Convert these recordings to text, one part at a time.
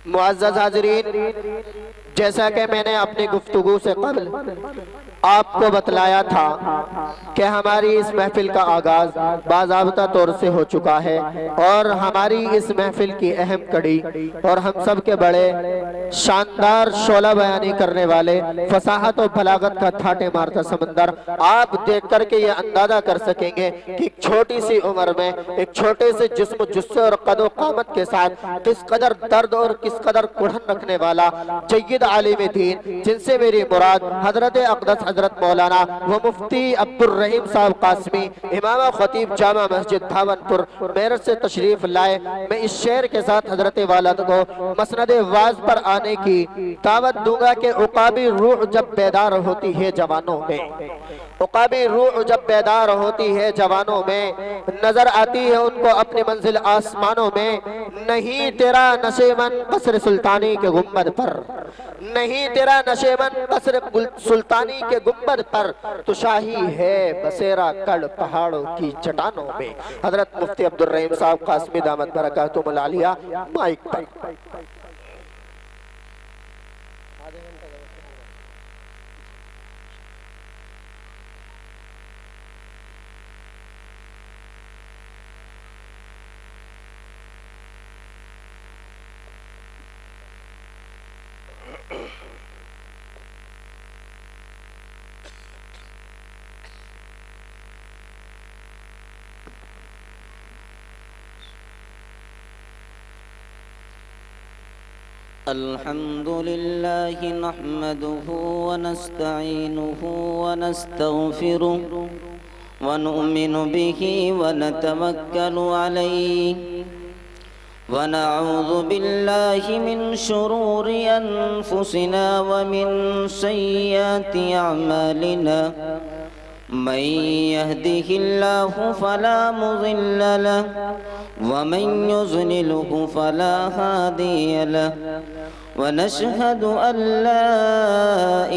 معزز حاضرین، جیسا کہ میں نے اپنی گفتگو سے قبل آپ کو بتلایا تھا کہ ہماری اس محفل کا آغاز باضابطہ طور سے ہو چکا ہے، اور ہماری اس محفل کی اہم کڑی اور ہم سب کے بڑے شاندار شعلہ بیانی کرنے والے، فصاحت و بلاغت کا تھاٹے مارتا سمندر، آپ دیکھ کر کے یہ اندازہ کر سکیں گے کہ ایک چھوٹی سی عمر میں ایک چھوٹے سے جسم جسے اور قد و قامت کے ساتھ کس قدر درد اور کس قدر کڑھن رکھنے والا جید عالم دین، جن سے میری مراد حضرت اقدس حضرت مولانا و مفتی عبد الرحیم صاحب قاسمی، امام خطیب جامع مسجد بھاونپور میرٹھ سے تشریف لائے، میں اس شعر کے ساتھ حضرت والد کو مسند واعظ پر آنے کی دعوت دوں گا کہ عقابی روح جب بیدار ہوتی ہے جوانوں میں، عقابی روح جب بیدار ہوتی ہے جوانوں میں، نظر آتی ہے ان کو اپنی منزل آسمانوں میں، نہیں تیرا نشیمن قصر سلطانی کے گنبد پر، نہیں تیرا نشیمن قصر سلطانی کے گنبد پر، تو شاہی ہے بسیرا کڑ پہاڑوں کی چٹانوں میں۔ حضرت مفتی عبد الرحیم صاحب قاسمی دامت برکاتہم العالیہ مائک پر۔ الحمد لله نحمده ونستعينه ونستغفره ونؤمن به ونتوكل عليه ونعوذ بالله من شرور أنفسنا ومن سيئات أعمالنا من يهده الله فلا مضل له ومن يضلله فلا هادي له ونشهد أن لا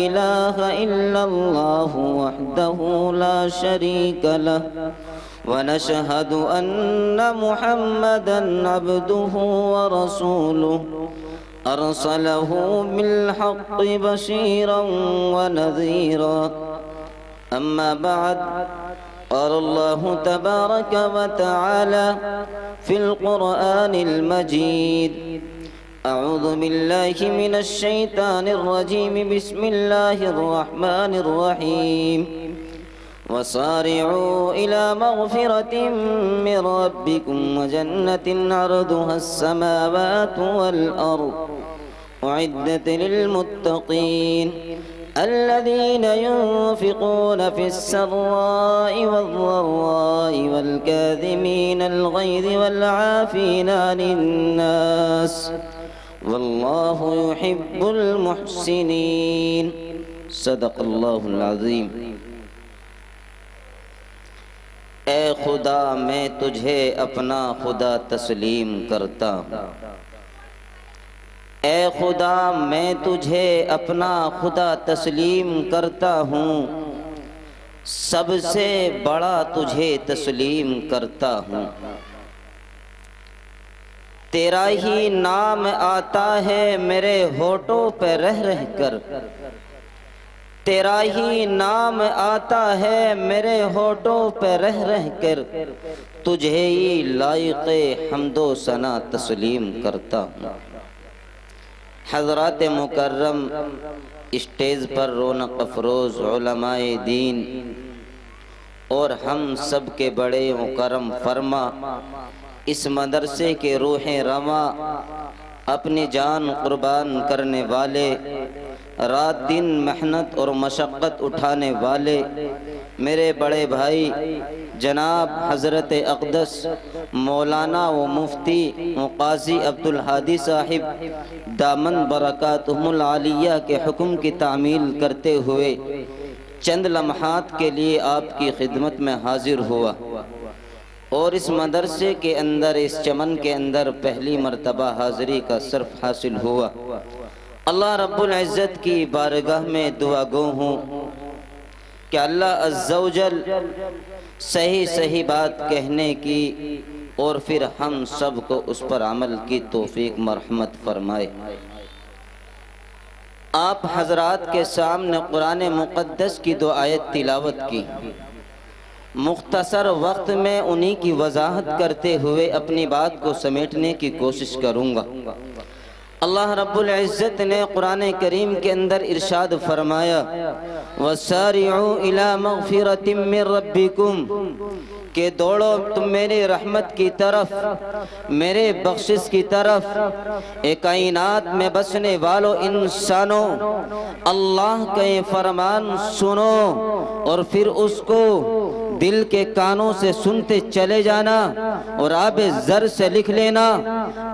إله إلا الله وحده لا شريك له ونشهد أن محمدًا عبده ورسوله أرسله بالحق بشيرا ونذيرا أما بعد قال الله تبارك وتعالى في القرآن المجيد أعوذ بالله من الشيطان الرجيم بسم الله الرحمن الرحيم وصارعوا إلى مغفرة من ربكم وجنة عرضها السماوات والأرض أعدت للمتقين الذين ينفقون في السراء والضراء والكاظمين الغيظ والعافين عن الناس والله يحب المحسنين صدق الله العظيم۔ اے خدا میں تجھے اپنا خدا تسلیم کرتا ہوں، اے خدا میں تجھے اپنا خدا تسلیم کرتا ہوں، سب سے بڑا تجھے تسلیم کرتا ہوں۔ تیرا ہی نام آتا ہے میرے ہونٹوں پہ رہ رہ کر، تیرا ہی نام آتا ہے میرے ہونٹوں پہ رہ رہ کر، تجھے ہی لائق حمد و ثنا تسلیم کرتا ہوں۔ حضرات مکرم، اسٹیج پر رونق افروز علماء دین اور ہم سب کے بڑے مکرم فرما، اس مدرسے کے روح رواں، اپنی جان قربان کرنے والے، رات دن محنت اور مشقت اٹھانے والے میرے بڑے بھائی جناب حضرت اقدس مولانا و مفتی و قاضی عبدالہادی صاحب دامن برکاتہم العالیہ کے حکم کی تعمیل کرتے ہوئے چند لمحات کے لیے آپ کی خدمت میں حاضر ہوا، اور اس مدرسے کے اندر، اس چمن کے اندر پہلی مرتبہ حاضری کا شرف حاصل ہوا۔ اللہ رب العزت کی بارگاہ میں دعا گو ہوں کہ اللہ عز و جل صحیح صحیح بات کہنے کی اور پھر ہم سب کو اس پر عمل کی توفیق مرحمت فرمائے۔ آپ حضرات کے سامنے قرآن مقدس کی 2 آیت تلاوت کی، مختصر وقت میں انہی کی وضاحت کرتے ہوئے اپنی بات کو سمیٹنے کی کوشش کروں گا۔ اللہ رب العزت نے قرآن کریم کے اندر ارشاد فرمایا وَسَارِعُوا إِلَى مَغْفِرَةٍ مِّن رَبِّكُمْ کہ دوڑو تم میرے رحمت کی طرف، میرے بخشش کی طرف۔ اے کائنات میں بسنے والو انسانوں، اللہ کا یہ فرمان سنو اور پھر اس کو دل کے کانوں سے سنتے چلے جانا اور آب زر سے لکھ لینا۔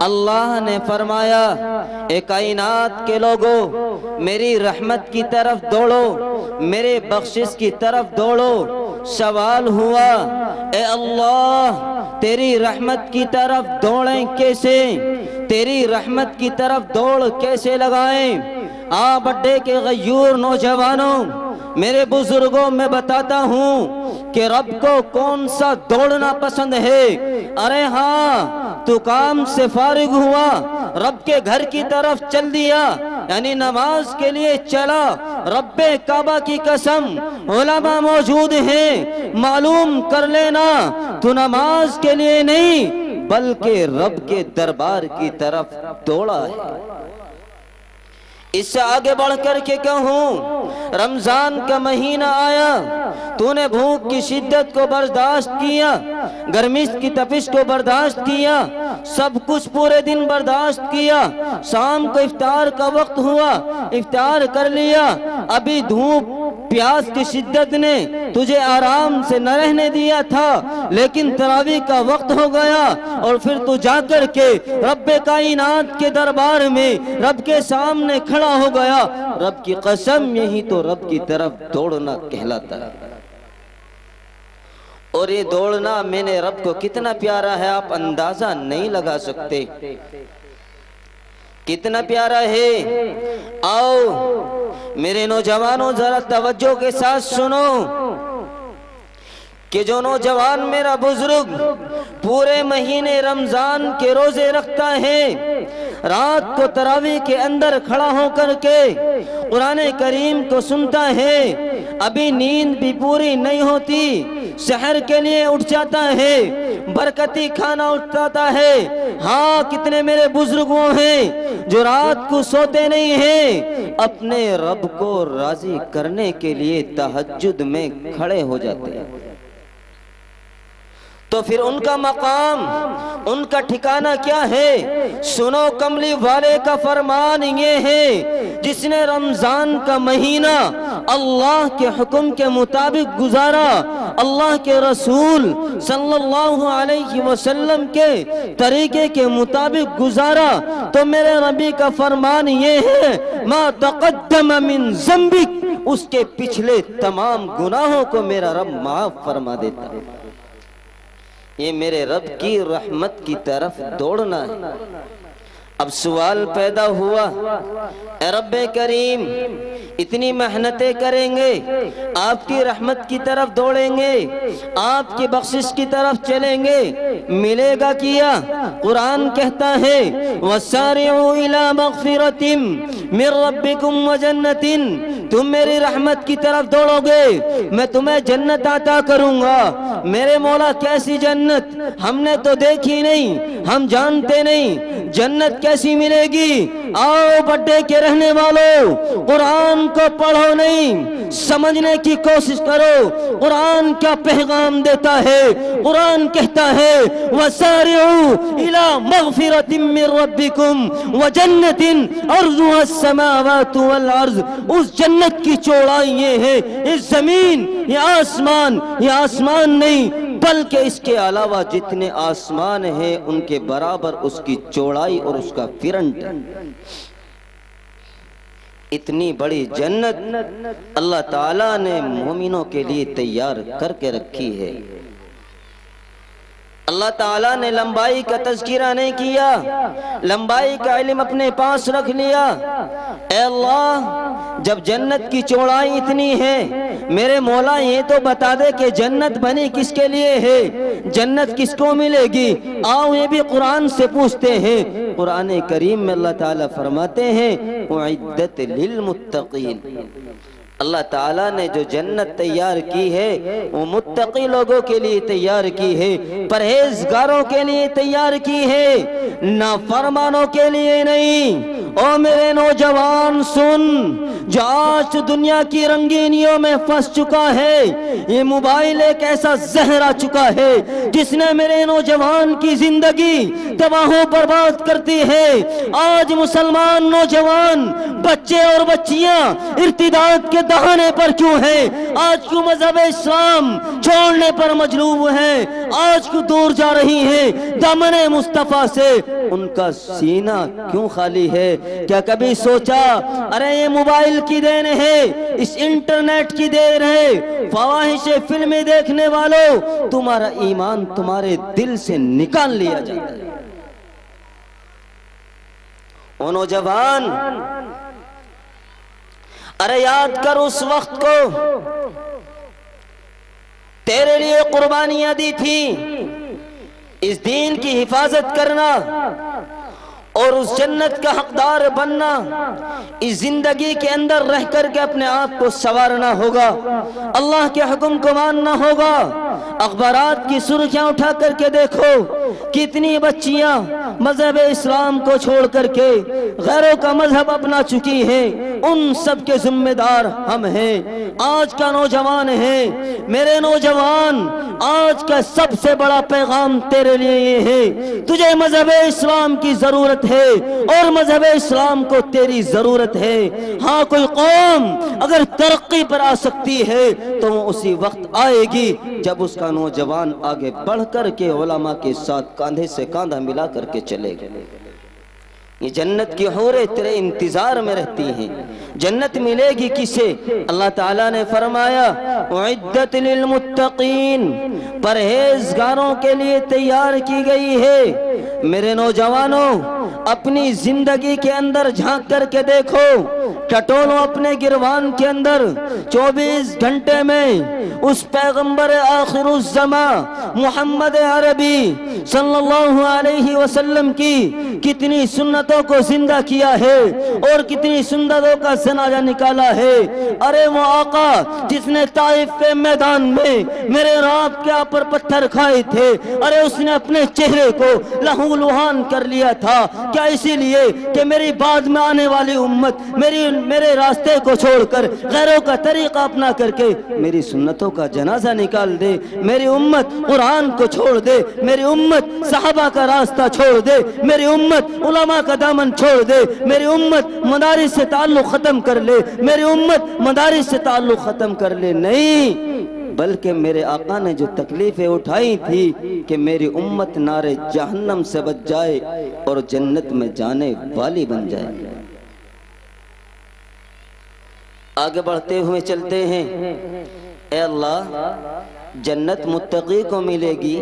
اللہ نے فرمایا اے کائنات کے لوگوں، میری رحمت کی طرف دوڑو، میرے بخشش کی طرف دوڑو۔ سوال ہوا اے اللہ تیری رحمت کی طرف دوڑیں کیسے، تیری رحمت کی طرف دوڑ کیسے لگائیں؟ بڑے کے غیور نوجوانوں، میرے بزرگوں میں بتاتا ہوں کہ رب کو کون سا دوڑنا پسند ہے۔ ارے ہاں، تو کام سے فارغ ہوا، رب کے گھر کی طرف چل دیا، یعنی نماز کے لیے چلا۔ رب کعبہ کی قسم، علماء موجود ہیں، معلوم کر لینا تو نماز کے لیے نہیں بلکہ رب کے دربار کی طرف دوڑا ہے۔ اس سے آگے بڑھ کر کے کہوں، رمضان کا مہینہ آیا، تو نے بھوک کی شدت کو برداشت کیا، گرمی کی تپش کو برداشت کیا، سب کچھ پورے دن برداشت کیا۔ شام کو افطار کا وقت ہوا، افطار کر لیا۔ ابھی دھوپ پیاس کی شدت نے تجھے آرام سے نہ رہنے دیا تھا، لیکن تراویح کا وقت ہو گیا اور پھر تو جا کر کے رب کائنات کے دربار میں رب کے سامنے کھڑا ہو گیا۔ رب کی قسم، یہی تو رب کی طرف دوڑنا کہلاتا ہے۔ اور یہ دوڑنا میں نے رب کو کتنا پیارا ہے آپ اندازہ نہیں لگا سکتے، کتنا پیارا ہے۔ آؤ میرے نوجوانوں ذرا توجہ کے ساتھ سنو کہ جو نوجوان میرا بزرگ پورے مہینے رمضان کے روزے رکھتا ہے، رات کو تراویح کے اندر کھڑا ہو کر کے قرآن کریم کو سنتا ہے، ابھی نیند بھی پوری نہیں ہوتی، سحر کے لیے اٹھ جاتا ہے، برکتی کھانا اٹھاتا ہے۔ ہاں، کتنے میرے بزرگوں ہیں جو رات کو سوتے نہیں ہیں، اپنے رب کو راضی کرنے کے لیے تہجد میں کھڑے ہو جاتے ہیں۔ تو پھر ان کا مقام، ان کا ٹھکانہ کیا ہے؟ سنو، کملی والے کا فرمان یہ ہے، جس نے رمضان کا مہینہ اللہ کے حکم کے مطابق گزارا، اللہ کے رسول صلی اللہ علیہ وسلم کے طریقے کے مطابق گزارا، تو میرے نبی کا فرمان یہ ہے ما تقدم من ذنبک، اس کے پچھلے تمام گناہوں کو میرا رب معاف فرما دیتا ہے۔ یہ میرے رب کی رحمت کی طرف دوڑنا ہے۔ اب سوال پیدا ہوا، اے رب کریم، اتنی محنتیں کریں گے، آپ کی رحمت کی طرف دوڑیں گے، آپ کی بخشش کی طرف چلیں گے، ملے گا کیا؟ قرآن کہتا ہے وَسَارِعُوا إِلَى مَغْفِرَةٍ مِّن رَبِّكُمْ وَجَنَّةٍ، تم میری رحمت کی طرف دوڑو گے، میں تمہیں جنت عطا کروں گا۔ میرے مولا کیسی جنت؟ ہم نے تو دیکھی نہیں، ہم جانتے نہیں جنت کیسی ملے گی۔ آؤ بڑے کے رہنے والوں، قرآن کو پڑھو نہیں، سمجھنے کی کوشش کرو قرآن کیا پیغام دیتا ہے۔ قرآن کہتا ہے وَسَارِعُوا إِلَى مَغْفِرَةٍ مِّن رَبِّكُمْ وَجَنَّةٍ عَرْضُهَا السَّمَاوَاتُ وَالْأَرْضُ، اس جنت کی چوڑائی یہ ہے، اس زمین، یہ آسمان نہیں بلکہ اس کے علاوہ جتنے آسمان ہیں ان کے برابر اس کی چوڑائی اور اس کا فرنٹ۔ اتنی بڑی جنت اللہ تعالیٰ نے مومنوں کے لیے تیار کر کے رکھی ہے۔ اللہ تعالیٰ نے لمبائی کا تذکرہ نہیں کیا، لمبائی کا علم اپنے پاس رکھ لیا۔ اے اللہ، جب جنت کی چوڑائی اتنی ہے، میرے مولا یہ تو بتا دے کہ جنت بنی کس کے لیے ہے، جنت کس کو ملے گی۔ آؤ یہ بھی قرآن سے پوچھتے ہیں۔ قرآن کریم میں اللہ تعالیٰ فرماتے ہیں اعدت للمتقین، اللہ تعالیٰ نے جو جنت تیار کی ہے وہ متقی لوگوں کے لیے تیار کی ہے، پرہیزگاروں کے لیے تیار کی ہے، نافرمانوں کے لیے نہیں۔ او میرے نوجوان سن، جو آج دنیا کی رنگینیوں میں پھنس چکا ہے، یہ موبائل ایک ایسا زہر آ چکا ہے جس نے میرے نوجوان کی زندگی تباہ و برباد کرتی ہے۔ آج مسلمان نوجوان بچے اور بچیاں ارتداد کے دہانے پر کیوں ہیں؟ آج کیوں مذہب اسلام چھوڑنے پر مجبور ہیں؟ آج کیوں دور جا رہی ہیں دامن مصطفیٰ سے؟ ان کا سینہ کیوں خالی ہے؟ کیا کبھی سوچا ارے یہ موبائل کی دین ہے، اس انٹرنیٹ کی دین ہے، فواحش فلمیں دیکھنے والوں، تمہارا ایمان تمہارے دل سے نکال لیا جاتا ہے۔ او نوجوان، ارے یاد کر اس وقت کو، تیرے لیے قربانیاں دی تھی، اس دین کی حفاظت کرنا اور اس جنت کا حقدار بننا، اس زندگی کے اندر رہ کر کے اپنے آپ کو سنوارنا ہوگا، اللہ کے حکم کو ماننا ہوگا۔ اخبارات کی سرخیاں اٹھا کر کے دیکھو، کتنی بچیاں مذہب اسلام کو چھوڑ کر کے غیروں کا مذہب اپنا چکی ہیں، ان سب کے ذمہ دار ہم ہیں۔ آج کا نوجوان ہے، میرے نوجوان، آج کا سب سے بڑا پیغام تیرے لیے یہ ہے، تجھے مذہب اسلام کی ضرورت ہے اور مذہب اسلام کو تیری ضرورت ہے۔ ہاں، کوئی قوم اگر ترقی پر آ سکتی ہے تو وہ اسی وقت آئے گی جب اس کا نوجوان آگے بڑھ کر کے علماء کے ساتھ کاندھے سے کاندھا ملا کر کے چلے گا۔ یہ جنت کی حوریں تیرے انتظار میں رہتی ہیں۔ جنت ملے گی کسے؟ اللہ تعالیٰ نے فرمایا اعدت للمتقین، پرہیزگاروں کے لیے تیار کی گئی ہے۔ میرے نوجوانوں، اپنی زندگی کے اندر جھانک کر کے دیکھو، ٹٹولو اپنے گروان کے اندر 24 گھنٹے میں اس پیغمبر آخر الزمان محمد عربی صلی اللہ علیہ وسلم کی کتنی سنتوں کو زندہ کیا ہے اور کتنی سنتوں کا جنازہ نکالا ہے۔ ارے وہ آقا جس نے طائف کے میدان میں میرے رات کے اوپر پتھر کھائے تھے، ارے اس نے اپنے چہرے کو لہو لہان کر لیا تھا، کیا اسی لیے کہ میری بعد میں آنے والی امت میرے راستے کو چھوڑ کر غیروں کا طریقہ اپنا کر کے میری سنتوں کا جنازہ نکال دے، میری امت قرآن کو چھوڑ دے، میری امت صحابہ کا راستہ چھوڑ دے، میری امت علماء کا دامن چھوڑ دے، میری امت مدارس سے تعلق ختم کر لے، میری امت مدارس سے تعلق ختم کر لے؟ نہیں، بلکہ میرے آقا نے جو تکلیفیں اٹھائی تھی کہ میری امت نار جہنم سے بچ جائے اور جنت میں جانے والی بن جائے۔ آگے بڑھتے ہوئے چلتے ہیں۔ اے اللہ، جنت متقی کو ملے گی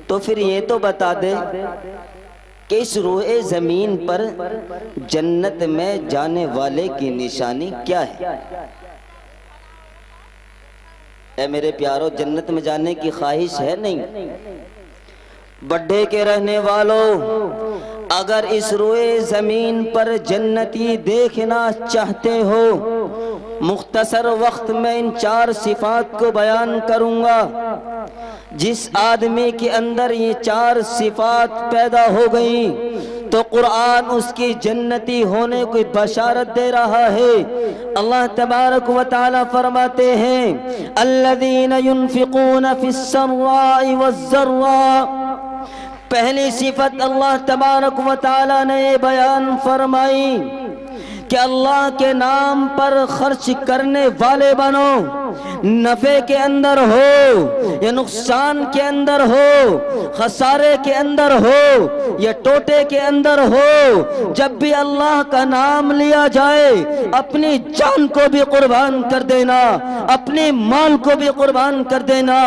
تو پھر یہ تو بتا دے کہ اس روئے زمین پر جنت میں جانے والے کی نشانی کیا ہے؟ اے میرے پیارو، جنت میں جانے کی خواہش ہے نہیں؟ بڑھے کے رہنے والوں، اگر اس روئے زمین پر جنتی دیکھنا چاہتے ہو، مختصر وقت میں ان 4 صفات کو بیان کروں گا۔ جس آدمی کے اندر یہ 4 صفات پیدا ہو گئیں تو قرآن اس کی جنتی ہونے کی بشارت دے رہا ہے۔ اللہ تبارک و تعالی فرماتے ہیں الذین ينفقون فی السراء والضراء۔ پہلی صفت اللہ تبارک و تعالی نے بیان فرمائی کہ اللہ کے نام پر خرچ کرنے والے بنو، نفع کے اندر ہو یا نقصان کے اندر ہو، خسارے کے اندر ہو یا ٹوٹے کے اندر ہو، جب بھی اللہ کا نام لیا جائے اپنی جان کو بھی قربان کر دینا، اپنے مال کو بھی قربان کر دینا،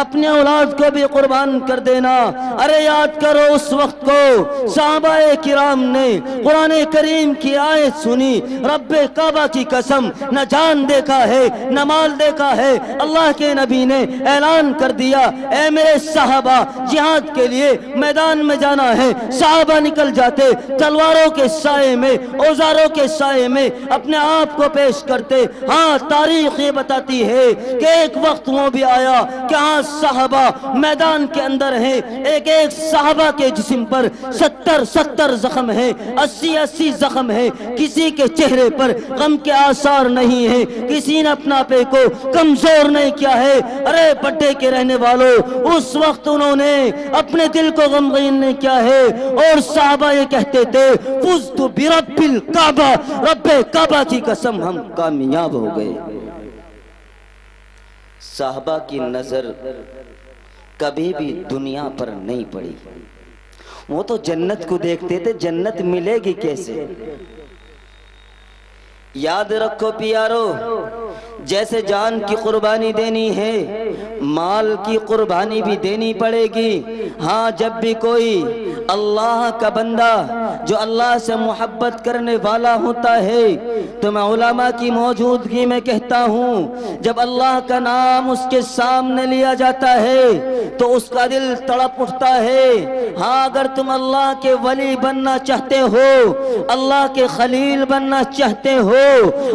اپنے اولاد کو بھی قربان کر دینا۔ ارے یاد کرو اس وقت کو صحابہ کرام نے قرآن کریم کی آیت سنی، رب کعبہ کی قسم نہ جان دیکھا ہے نہ مال دیکھا ہے، اللہ کے نبی نے اعلان کر دیا اے میرے صحابہ جہاد کے لیے میدان میں جانا ہے۔ صحابہ نکل جاتے، تلواروں کے سائے میں، اوزاروں کے سائے میں اپنے آپ کو پیش کرتے۔ ہاں تاریخ یہ بتاتی ہے کہ ایک وقت وہ بھی آیا کہ ہاں صحابہ میدان کے اندر ہیں، ایک ایک صحابہ کے جسم پر 70 زخم ہیں، 80 زخم ہیں، کسی کے چہرے پر غم کے آثار نہیں ہیں، کسی نے اپنا آپ کو کمزور نہیں کیا ہے۔ ارے بڑے کے رہنے والوں، اس وقت انہوں نے اپنے دل کو غمگین نہیں کیا ہے، اور صحابہ یہ کہتے تھے فزت برب الکعبہ، رب کعبہ کی قسم ہم کامیاب ہو گئے۔ صحابہ کی نظر کبھی بھی دنیا پر نہیں پڑی، وہ تو جنت کو دیکھتے تھے، جنت ملے گی کیسے۔ یاد رکھو پیارو، جیسے جان کی قربانی دینی ہے مال کی قربانی بھی دینی پڑے گی۔ ہاں جب بھی کوئی اللہ کا بندہ جو اللہ سے محبت کرنے والا ہوتا ہے تو میں علماء کی موجودگی میں کہتا ہوں، جب اللہ کا نام اس کے سامنے لیا جاتا ہے تو اس کا دل تڑپ اٹھتا ہے۔ ہاں اگر تم اللہ کے ولی بننا چاہتے ہو، اللہ کے خلیل بننا چاہتے ہو،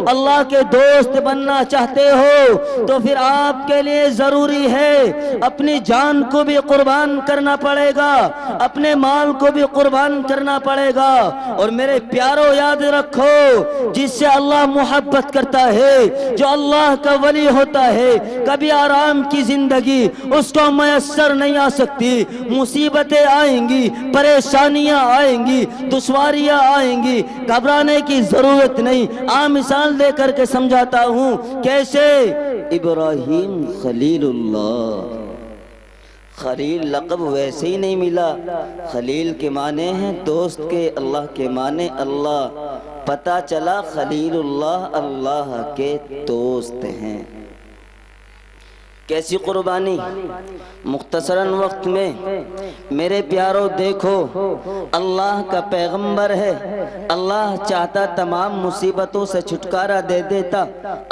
اللہ کے دوست بننا چاہتے ہو، تو پھر آپ کے لیے ضروری ہے اپنی جان کو بھی قربان کرنا پڑے گا، اپنے مال کو بھی قربان کرنا پڑے گا۔ اور میرے پیارو یاد رکھو، جس سے اللہ محبت کرتا ہے، جو اللہ کا ولی ہوتا ہے، کبھی آرام کی زندگی اس کو میسر نہیں آ سکتی، مصیبتیں آئیں گی، پریشانیاں آئیں گی، دشواریاں آئیں گی، گھبرانے کی ضرورت نہیں۔ مثال دے کر کے سمجھاتا ہوں، کیسے ابراہیم خلیل اللہ، خلیل لقب ویسے ہی نہیں ملا، خلیل کے معنی ہیں دوست کے، اللہ کے معنی اللہ، پتہ چلا خلیل اللہ اللہ کے دوست ہیں۔ کیسی قربانی مختصراً وقت میں میرے پیارو دیکھو، اللہ کا پیغمبر ہے، اللہ چاہتا تمام مصیبتوں سے چھٹکارا دے دیتا،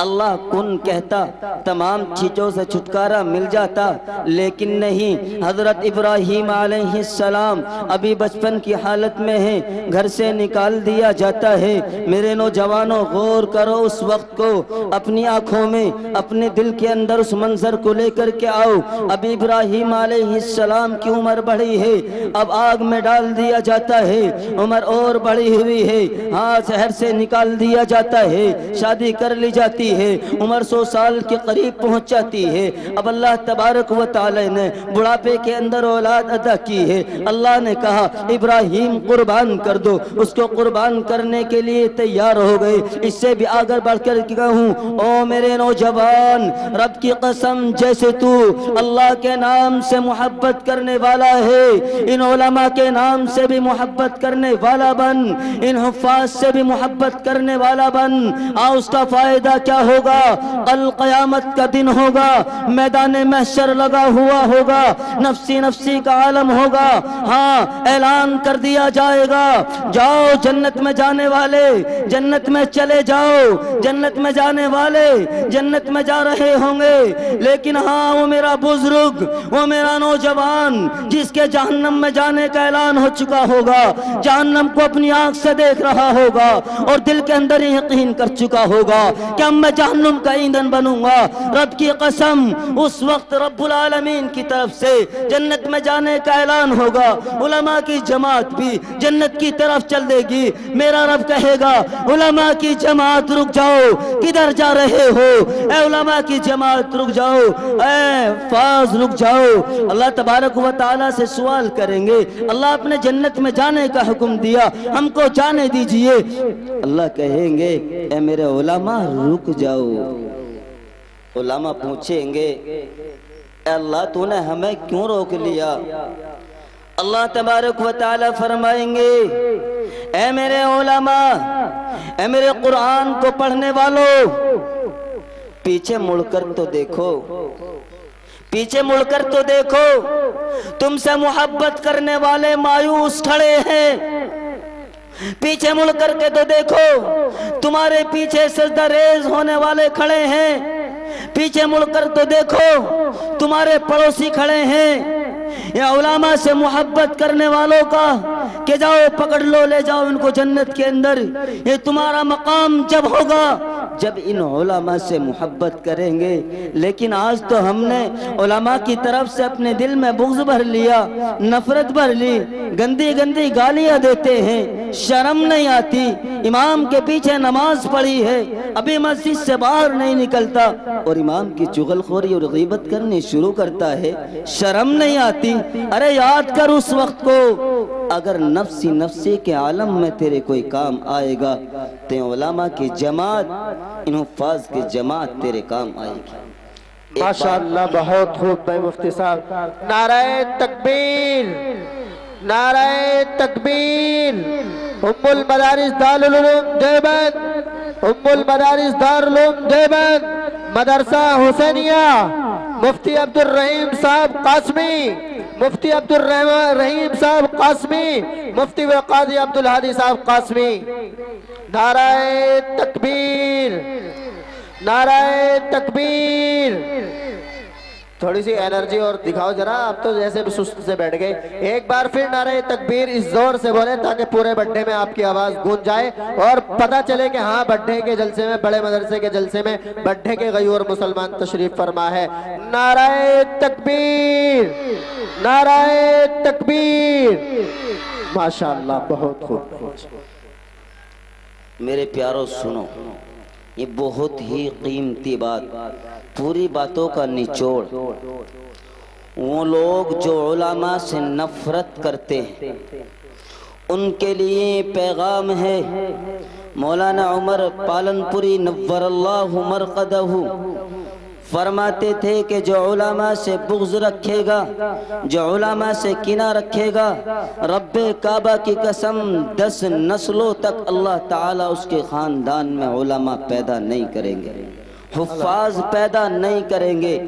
اللہ کن کہتا تمام چیزوں سے چھٹکارا مل جاتا، لیکن نہیں، حضرت ابراہیم علیہ السلام ابھی بچپن کی حالت میں ہیں، گھر سے نکال دیا جاتا ہے۔ میرے نوجوانوں غور کرو اس وقت کو، اپنی آنکھوں میں اپنے دل کے اندر اس منظر کو لے کر کے آؤ۔ اب ابراہیم علیہ السلام کی عمر بڑھی ہے، اب آگ میں ڈال دیا جاتا ہے، عمر اور بڑھی ہوئی ہے، ہاں شہر سے نکال دیا جاتا ہے، شادی کر لی جاتی ہے، عمر 100 سال کے قریب پہنچ جاتی ہے۔ اب اللہ تبارک و تعالی نے بڑھاپے کے اندر اولاد عطا کی ہے۔ اللہ نے کہا ابراہیم قربان کر دو، اس کو قربان کرنے کے لیے تیار ہو گئے۔ اس سے بھی آگر بڑھ کر کہوں، او میرے نوجوان، رب کی قسم جیسے تو اللہ کے نام سے محبت کرنے والا ہے، ان علماء کے نام سے بھی محبت کرنے والا بن، ان حفاظ سے بھی محبت کرنے والا بن۔ اس کا فائدہ کیا ہوگا؟ کل قیامت کا دن ہوگا، میدان محشر لگا ہوا ہوگا، نفسی نفسی کا عالم ہوگا، ہاں اعلان کر دیا جائے گا، جاؤ جنت میں جانے والے جنت میں چلے جاؤ، جنت میں جانے والے جنت میں جا رہے ہوں گے، لیکن ہاں وہ میرا بزرگ، وہ میرا نوجوان جس کے جہنم میں جانے کا اعلان ہو چکا ہوگا، جہنم کو اپنی آنکھ سے دیکھ رہا ہوگا اور دل کے اندر یقین کر چکا ہوگا کہ اب میں جہنم کا ایندھن بنوں گا۔ رب کی قسم اس وقت رب العالمین کی طرف سے جنت میں جانے کا اعلان ہوگا، علماء کی جماعت بھی جنت کی طرف چل دے گی۔ میرا رب کہے گا علماء کی جماعت رک جاؤ، کدھر جا رہے ہو؟ اے علماء کی جماعت رک جاؤ، اے فاز رک جاؤ، اللہ تبارک و تعالیٰ سے سوال کریں گے، اللہ اپنے جنت میں جانے کا حکم دیا، ہم کو جانے دیجئے۔ اللہ کہیں گے اے میرے علماء رک جاؤ۔ علماء پوچھیں گے اے اللہ تو نے ہمیں کیوں روک لیا؟ اللہ تبارک و تعالیٰ فرمائیں گے اے میرے علماء، اے میرے قرآن کو پڑھنے والوں، پیچھے مڑ کر تو دیکھو، پیچھے مڑ کر تو دیکھو، تم سے محبت کرنے والے مایوس کھڑے ہیں۔ پیچھے مڑ کر کے تو دیکھو، تمہارے پیچھے سجدہ ریز ہونے والے کھڑے ہیں۔ پیچھے مڑ کر تو دیکھو، تمہارے پڑوسی کھڑے ہیں۔ یا علماء سے محبت کرنے والوں کا کہ جاؤ پکڑ لو، لے جاؤ ان کو جنت کے اندر، یہ تمہارا مقام جب ہوگا جب ان علماء سے محبت کریں گے۔ لیکن آج تو ہم نے علماء کی طرف سے اپنے دل میں بغض بھر لیا، نفرت بھر لی، گندی گندی گالیاں دیتے ہیں، شرم نہیں آتی۔ امام کے پیچھے نماز پڑھی ہے، ابھی مسجد سے باہر نہیں نکلتا اور امام کی چغل خوری اور غیبت کرنی شروع کرتا ہے، شرم نہیں آتی۔ ارے یاد کر اس وقت کو، اگر نفسی نفسی کے عالم میں تیرے کوئی کام آئے گا تو علماء کی جماعت، ان حفاظ کی جماعت تیرے کام آئے گی۔ ماشاءاللہ بہت خوب بھائی مفتی صاحب، نعرہ تکبیر، نعرہ تکبیر۔ ام المدارس دارالعلوم دیوبند، ام المدارس دارالعلوم دیوبند، مدرسہ حسینیہ، مفتی عبدالرحیم صاحب قاسمی، مفتی عبدالرحیم صاحب قاسمی، مفتی و قاضی عبدالہادی صاحب قاسمی۔ نعرہ تکبیر، نعرہ تکبیر۔ تھوڑی سی انرجی اور دکھاؤ ذرا، آپ تو جیسے بھی سست سے بیٹھ گئے۔ ایک بار پھر نعرہ تکبیر اس زور سے بولیں تاکہ پورے بڈھے میں آپ کی آواز گونج جائے اور پتہ چلے کہ ہاں بڈھے کے جلسے میں، بڑے مدرسے کے جلسے میں بڈھے کے غیور مسلمان تشریف فرما ہے۔ نعرہ تکبیر، نعرہ تکبیر۔ ماشاءاللہ بہت خوب۔ میرے پیارو سنو، یہ بہت ہی قیمتی بات، پوری باتوں کا نچوڑ۔ وہ لوگ جو علماء سے نفرت کرتے ہیں ان کے لیے پیغام ہے۔ مولانا عمر پالنپوری نور اللہ مرقدہ فرماتے تھے کہ جو علماء سے بغض رکھے گا، جو علماء سے کینہ رکھے گا، رب کعبہ کی قسم 10 نسلوں تک اللہ تعالیٰ اس کے خاندان میں علماء پیدا نہیں کریں گے، حفاظ پیدا نہیں کریں گے۔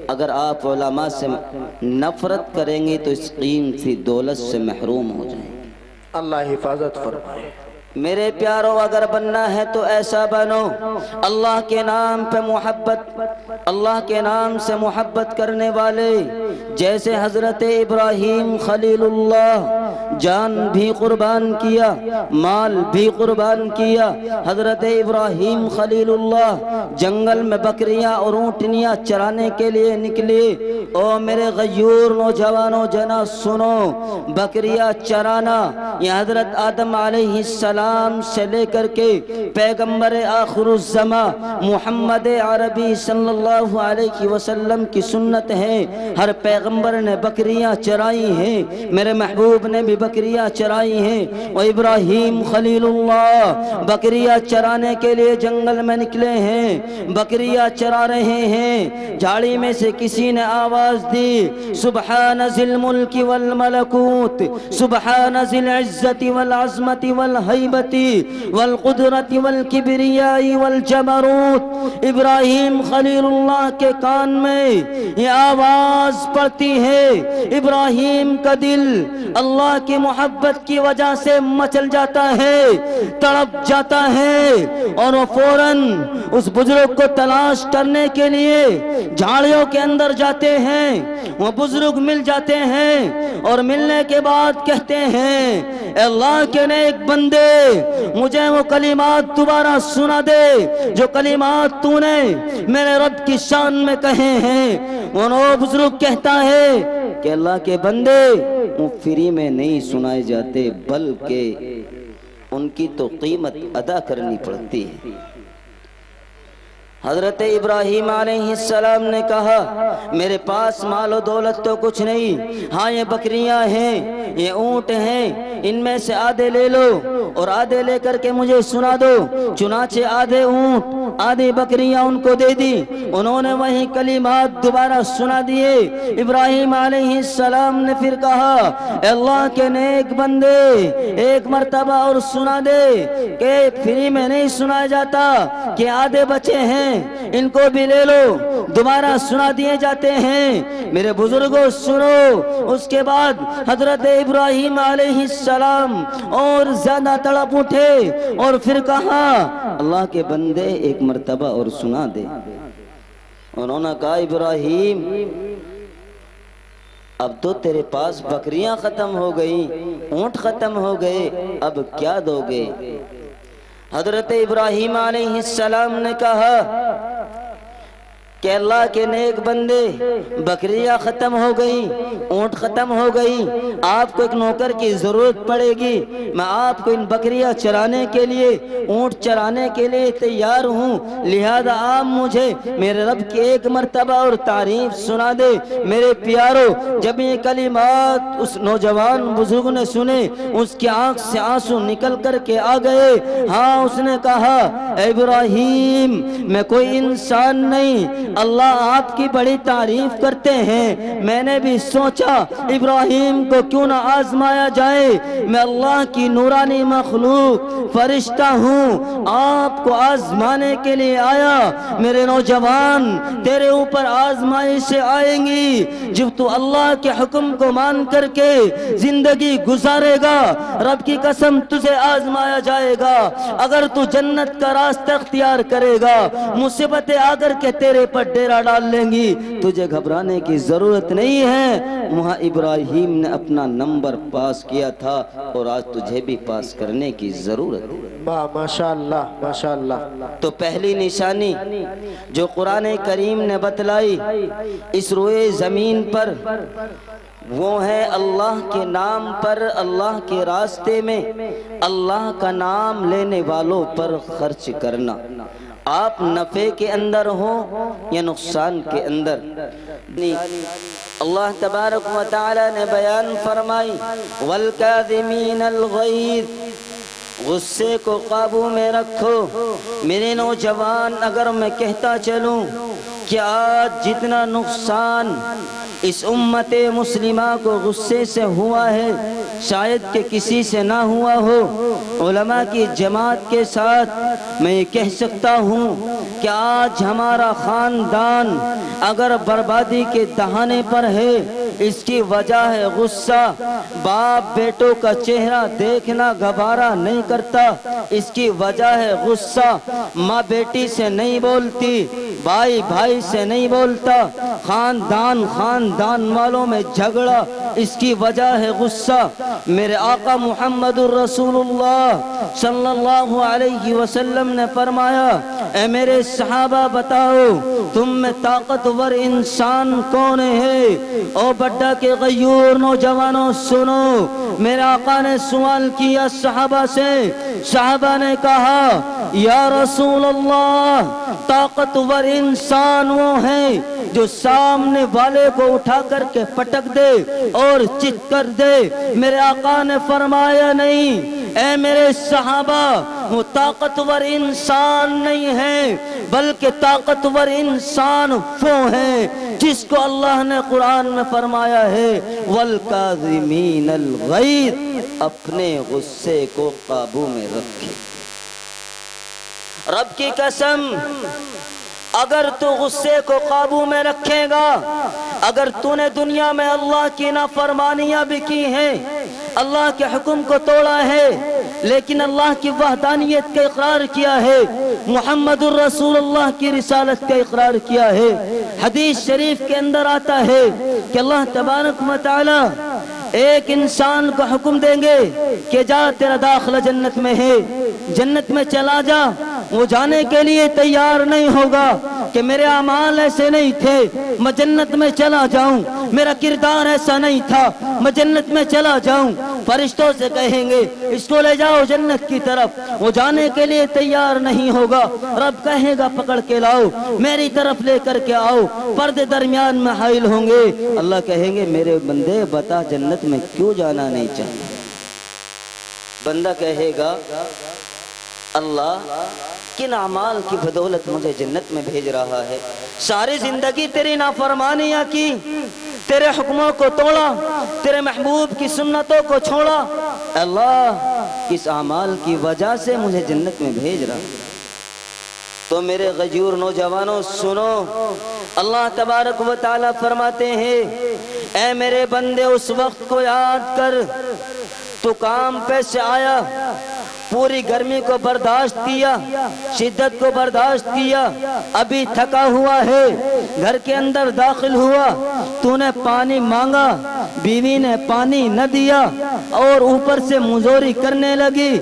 اگر آپ علماء سے نفرت کریں گے تو اس قیمتی دولت سے محروم ہو جائیں گے۔ اللہ حفاظت فرمائے۔ میرے پیارو اگر بننا ہے تو ایسا بنو، اللہ کے نام پہ محبت، اللہ کے نام سے محبت کرنے والے، جیسے حضرت ابراہیم خلیل اللہ جان بھی قربان کیا، مال بھی قربان کیا۔ حضرت ابراہیم خلیل اللہ جنگل میں بکریاں اور اونٹنیاں چرانے کے لیے نکلے۔ او میرے غیور نوجوانوں جنا سنو، بکریاں چرانا یہ حضرت آدم علیہ السلام سے لے کر کے پیغمبر آخر الزماں محمد عربی صلی اللہ علیہ وسلم کی سنت ہے۔ ہر پیغمبر نے بکریاں چرائی ہیں، میرے محبوب نے بھی بکریاں چرائی ہیں۔ اور ابراہیم خلیل اللہ بکریاں چرانے کے لیے جنگل میں نکلے ہیں، بکریاں چرا رہے ہیں۔ جھاڑی میں سے کسی نے آواز دی، سبحان ذی الملک والملکوت، سبحان ذی العزت والعظمت والحیبت والقدرت والکبریاء والجبروت۔ ابراہیم خلیل اللہ کے کان میں یہ آواز پڑتی ہے، ابراہیم کا دل اللہ کی محبت کی وجہ سے مچل جاتا ہے، تڑپ جاتا ہے، اور وہ فوراً اس بزرگ کو تلاش کرنے کے لیے جھاڑیوں کے اندر جاتے ہیں۔ وہ بزرگ مل جاتے ہیں اور ملنے کے بعد کہتے ہیں اے اللہ کے نیک بندے، مجھے وہ کلمات دوبارہ سنا دے جو کلمات تو نے میرے رب کی شان میں کہے ہیں۔ وہ بزرگ کہتا ہے کہ اللہ کے بندے وہ فری میں نہیں سنائے جاتے، بلکہ ان کی تو قیمت ادا کرنی پڑتی ہے۔ حضرت ابراہیم علیہ السلام نے کہا میرے پاس مال و دولت تو کچھ نہیں، ہاں یہ بکریاں ہیں، یہ اونٹ ہیں، ان میں سے آدھے لے لو اور آدھے لے کر کے مجھے سنا دو۔ چنانچہ آدھے اونٹ آدھی بکریاں ان کو دے دی، انہوں نے وہی کلمات دوبارہ سنا دیے۔ ابراہیم علیہ السلام نے پھر کہا اے اللہ کے نیک بندے ایک مرتبہ اور سنا دے کہ فری میں نہیں سنا جاتا کہ آدھے بچے ہیں ان کو بھی لے لو۔ دوبارہ سنا دیے جاتے ہیں۔ میرے بزرگوں سنو، اس کے بعد حضرت ابراہیم علیہ السلام اور زیادہ تڑپ اٹھے اور پھر کہا اللہ کے بندے ایک مرتبہ اور سنا دے۔ انہوں نے کہا ابراہیم اب تو تیرے پاس بکریاں ختم ہو گئی، اونٹ ختم ہو گئے، اب کیا دو گے؟ حضرت ابراہیم علیہ السلام نے کہا کہ اللہ کے نیک بندے بکریاں ختم ہو گئی، اونٹ ختم ہو گئی، آپ کو ایک نوکر کی ضرورت پڑے گی، میں آپ کو ان بکریاں چرانے کے لیے اونٹ چرانے کے لیے تیار ہوں، لہذا آپ مجھے میرے رب کی ایک مرتبہ اور تعریف سنا دے۔ میرے پیارو جب یہ کلمات اس نوجوان بزرگ نے سنے اس کی آنکھ سے آنسو نکل کر کے آ گئے۔ ہاں اس نے کہا اے ابراہیم میں کوئی انسان نہیں، اللہ آپ کی بڑی تعریف کرتے ہیں، میں نے بھی سوچا ابراہیم کو کیوں نہ آزمایا جائے، میں اللہ کی نورانی مخلوق فرشتہ ہوں، آپ کو آزمانے کے لیے آیا۔ میرے نوجوان تیرے اوپر آزمائشیں آئیں گی، جب تو اللہ کے حکم کو مان کر کے زندگی گزارے گا رب کی قسم تجھے آزمایا جائے گا۔ اگر تو جنت کا راستہ اختیار کرے گا مصیبتیں آ کر کے تیرے پر ڈیرا ڈال لیں گی، تجھے گھبرانے کی ضرورت نہیں ہے۔ وہاں ابراہیم نے اپنا نمبر پاس کیا تھا اور آج تجھے بھی پاس کرنے کی ضرورت ہے۔ ماشاءاللہ ماشاءاللہ۔ تو پہلی نشانی جو قرآن کریم نے بتلائی اس روئے زمین پر وہ ہے اللہ کے نام پر، اللہ کے راستے میں اللہ کا نام لینے والوں پر خرچ کرنا، آپ نفع کے اندر ہو یا نقصان کے اندر۔ اللہ تبارک و تعالی نے بیان فرمائی والکاظمین الغیظ، غصے کو قابو میں رکھو۔ میرے نوجوان اگر میں کہتا چلوں کہ آج جتنا نقصان اس امت مسلمہ کو غصے سے ہوا ہے شاید کہ کسی سے نہ ہوا ہو۔ علماء کی جماعت کے ساتھ میں یہ کہہ سکتا ہوں کہ آج ہمارا خاندان اگر بربادی کے دہانے پر ہے اس کی وجہ ہے غصہ۔ باپ بیٹوں کا چہرہ دیکھنا گوارا نہیں کرتا، اس کی وجہ ہے غصہ۔ ماں بیٹی سے نہیں بولتی، بھائی بھائی سے نہیں بولتا، خاندان والوں میں جھگڑا، اس کی وجہ ہے غصہ۔ میرے آقا محمد الرسول اللہ صلی اللہ علیہ وسلم نے فرمایا اے میرے صحابہ بتاؤ تم میں طاقتور انسان کون ہے؟ او بڑا کے غیور نوجوانوں سنو، میرے آقا نے سوال کیا صحابہ سے، صحابہ نے کہا یا رسول اللہ طاقتور انسان وہ ہیں جو سامنے والے کو اٹھا کر کے پٹک دے اور چت کر دے۔ میرے آقا نے فرمایا نہیں اے میرے صحابہ وہ طاقتور انسان نہیں ہے بلکہ طاقتور انسان وہ ہے جس کو اللہ نے قرآن میں فرمایا ہے والکاظمین الغیظ، اپنے غصے کو قابو میں رکھے۔ رب کی قسم اگر تو غصے کو قابو میں رکھے گا، اگر تو نے دنیا میں اللہ کی نافرمانیاں بھی کی ہیں، اللہ کے حکم کو توڑا ہے لیکن اللہ کی وحدانیت کا اقرار کیا ہے، محمد الرسول اللہ کی رسالت کا اقرار کیا ہے، حدیث شریف کے اندر آتا ہے کہ اللہ تبارک و تعالی ایک انسان کو حکم دیں گے کہ جا تیرا داخلہ جنت میں ہے، جنت میں چلا جا، وہ جانے کے لیے تیار نہیں ہوگا، کہ میرے اعمال ایسے نہیں تھے میں جنت میں چلا جاؤں، میرا کردار ایسا نہیں تھا میں جنت میں چلا جاؤں، فرشتوں سے کہیں گے اس کو لے جاؤ جنت کی طرف، وہ جانے کے لیے تیار نہیں ہوگا، رب کہے گا پکڑ کے لاؤ، میری طرف لے کر کے آؤ، پردے درمیان میں حائل ہوں گے، اللہ کہیں گے میرے بندے بتا جنت میں کیوں جانا نہیں چاہتے؟ بندہ کہے گا اللہ کن اعمال کی بدولت مجھے جنت میں بھیج رہا ہے؟ ساری زندگی تیری نافرمانیاں کی، تیرے حکموں کو توڑا، تیرے محبوب کی سنتوں کو چھوڑا، اللہ کس اعمال کی وجہ سے مجھے جنت میں بھیج رہا ہے؟ تو میرے غیور نوجوانوں سنو، اللہ تبارک و تعالی فرماتے ہیں اے میرے بندے اس وقت کو یاد کر تو کام پہ سے آیا، پوری گرمی کو برداشت کیا، شدت کو برداشت کیا، ابھی تھکا ہوا ہے، گھر کے اندر داخل ہوا، تو نے پانی مانگا، بیوی نے پانی نہ دیا اور اوپر سے مزوری کرنے لگی،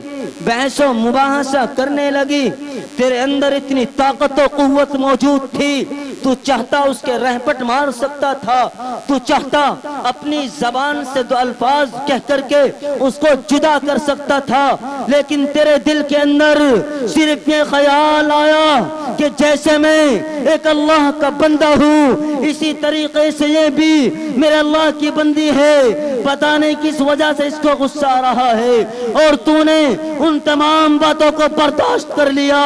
بحث و مباحثہ کرنے لگی، تیرے اندر اتنی طاقت و قوت موجود تھی، تو چاہتا اس کے رہپٹ مار سکتا تھا، تو چاہتا اپنی زبان سے دو الفاظ کہہ کر کے اس کو جدا کر سکتا تھا، لیکن تیرے دل کے اندر صرف یہ خیال آیا کہ جیسے میں ایک اللہ کا بندہ ہوں اسی طریقے سے یہ بھی میرے اللہ کی بندی ہے، پتہ نہیں کس وجہ سے اس کو غصہ آ رہا ہے، اور تو نے ان تمام باتوں کو برداشت کر لیا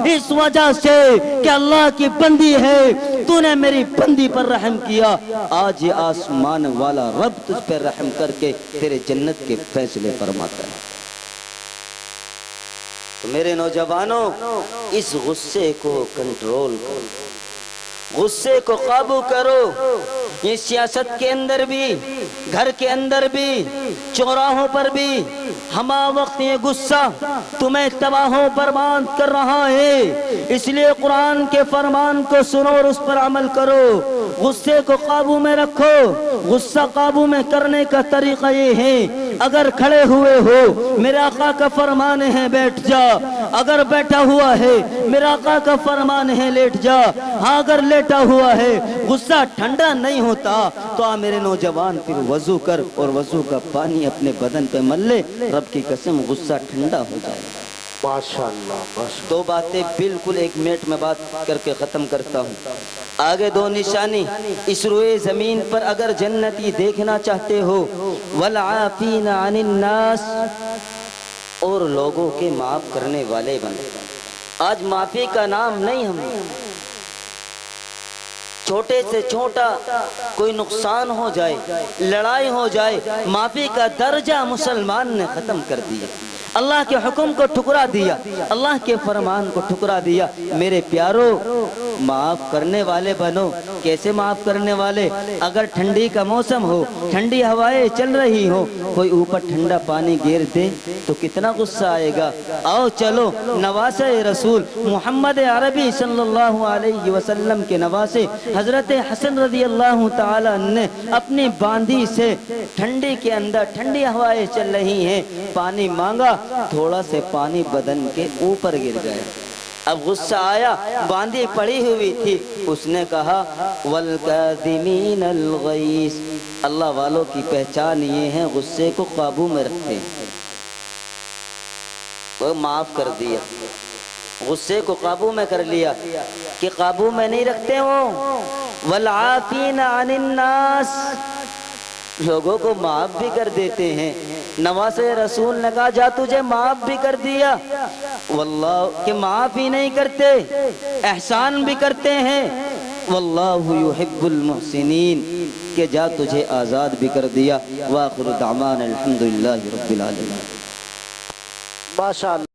اس وجہ سے کہ اللہ کی بندی ہے، تو نے میری بندی پر رحم کیا، آج یہ آسمان والا رب تجھ پر رحم کر کے تیرے جنت کے فیصلے فرماتا ہے۔ تو میرے نوجوانوں اس غصے کو کنٹرول کرو، غصے کو قابو کرو، یہ سیاست کے اندر بھی، گھر کے اندر بھی، چوراہوں پر بھی ہما وقت یہ غصہ تمہیں تباہ و برباد کر رہا ہے، اس لیے قرآن کے فرمان کو سنو اور اس پر عمل کرو، غصے کو قابو میں رکھو۔ غصہ قابو میں کرنے کا طریقہ یہ ہے، اگر کھڑے ہوئے ہو میرے آقا کا فرمان ہے بیٹھ جا، اگر بیٹھا ہوا ہے میرے آقا کا فرمان ہے لیٹ جا، ہاں اگر لیٹا ہوا ہے غصہ ٹھنڈا نہیں ہوتا تو آ میرے نوجوان پھر وضو کر اور وضو کا پانی اپنے بدن پہ مل لے، رب کی قسم غصہ ٹھنڈا ہو جائے۔ ماشاءاللہ۔ دو باتیں بالکل ایک منٹ میں بات کر کے ختم کرتا ہوں۔ آگے دو نشانی، اس روئے زمین پر اگر جنتی دیکھنا چاہتے ہو، والعافین عن الناس، اور لوگوں کے معاف کرنے والے بنے۔ آج معافی کا نام نہیں، ہم چھوٹے سے چھوٹا کوئی نقصان ہو جائے، لڑائی ہو جائے، معافی کا درجہ مسلمان نے ختم کر دیا، اللہ کے حکم کو ٹھکرا دیا، اللہ کے فرمان کو ٹھکرا دیا۔ میرے پیارو معاف کرنے والے بنو۔ کیسے معاف کرنے والے؟ اگر ٹھنڈی کا موسم ہو، ٹھنڈی ہوائیں چل رہی ہو، کوئی اوپر ٹھنڈا پانی گر دے تو کتنا غصہ آئے گا۔ آؤ چلو نواسے رسول محمد عربی صلی اللہ علیہ وسلم کے نواسے حضرت حسن رضی اللہ تعالی نے اپنی باندھی سے ٹھنڈی کے اندر ٹھنڈی ہوائیں چل رہی ہیں، پانی مانگا، تھوڑا سے پانی بدن کے اوپر گر گئے۔ اب غصہ آیا، باندھی پڑی ہوئی تھی، اس نے کہا والکاظمین الغیظ، اللہ والوں کی پہچان یہ ہے غصے کو قابو میں رکھتے ہیں۔ وہ معاف کر دیا، غصے کو قابو میں کر لیا کہ قابو میں نہیں رکھتے وہ والعافین عن الناس، لوگوں کو معاف بھی کر دیتے ہیں۔ نواز رسول نے کہا جا تجھے معاف بھی کر دیا، واللہ کہ معاف ہی نہیں کرتے، احسان بھی کرتے ہیں، واللہ یحب المحسنین کہ جا تجھے آزاد بھی کر دیا۔ وآخر دعوانا الحمدللہ رب العالمین۔ ماشاءاللہ۔